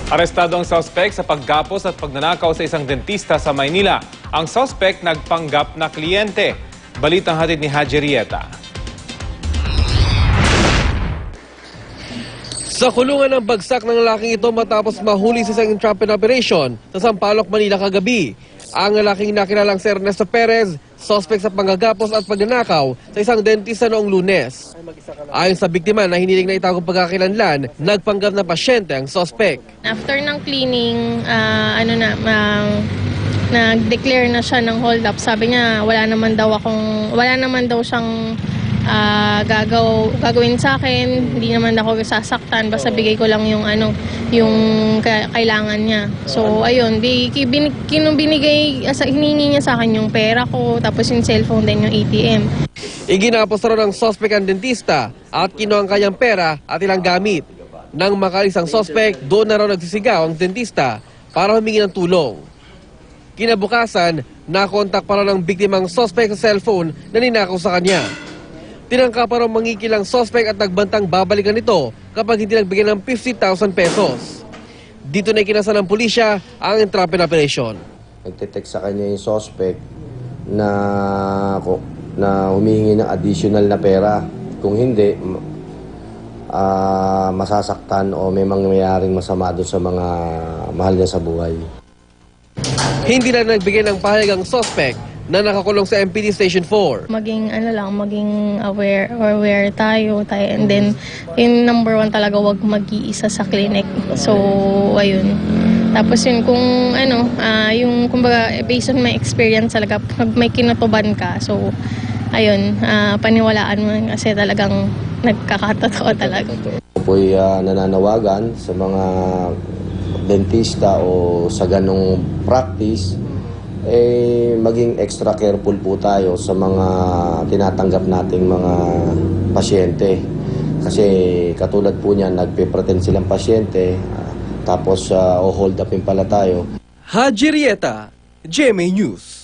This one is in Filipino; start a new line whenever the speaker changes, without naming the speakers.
Arestado ang suspect sa paggapos at pagnanakaw sa isang dentista sa Maynila. Ang suspect nagpanggap na kliyente. Balitang hatid ni Haji Rieta.
Sa kulungan ng bagsak ng lalaking ito matapos mahuli sa isang entrapment operation sa Sampaloc, Manila kagabi. Ang lalaking nakilalang si Ernesto Perez, suspect sa panggagapos at pagnanakaw sa isang dentista noong Lunes. Ayon sa biktima na hiniling na itagong pagkakilanlan, nagpanggap na pasyente ang suspect.
After ng cleaning, nag-declare na siya ng hold up. Sabi niya wala naman daw siyang gagawin sa akin, hindi naman ako sasaktan, basta bigay ko lang yung kailangan niya. So ayun, hiningi niya sa akin yung pera ko, tapos yung cellphone din, yung ATM.
Iginapos raw ng suspect ang dentista at kinuha ang kanyang pera at ilang gamit. Nang makalis ang suspect, doon na raw nagsisigaw ang dentista para humingi ng tulong. Kinabukasan, nakontak pa raw ng biktimang suspect sa cellphone na ninakaw sa kanya. Tinangka pa raw mangikilang suspect at nagbantang babalikan nito kapag hindi nagbigay ng 50,000 pesos. Dito na ikinasa ng pulisya ang entrapment operation.
Nagte-text sa kanya yung suspect na humihingi ng additional na pera. Kung hindi, masasaktan o may mangyayaring masama doon sa mga mahal niya sa buhay.
Hindi na nagbigay ng pahayag ang suspect na nakakulong sa MPD Station 4.
Maging aware tayo, and then yung number 1 talaga, wag mag-iisa sa clinic. So ayun. Tapos yun yung kumbaga based on my experience talaga, pag may kinutuban ka, so ayun, paniwalaan mo kasi talagang nagkakatotoo talaga.
Ako po'y nananawagan sa mga dentista o sa ganong practice, maging extra careful po tayo sa mga tinatanggap nating mga pasyente. Kasi katulad po niyan, nagpe-pretend silang pasyente, tapos o hold upin pala tayo.
Haji Rieta, GMA News.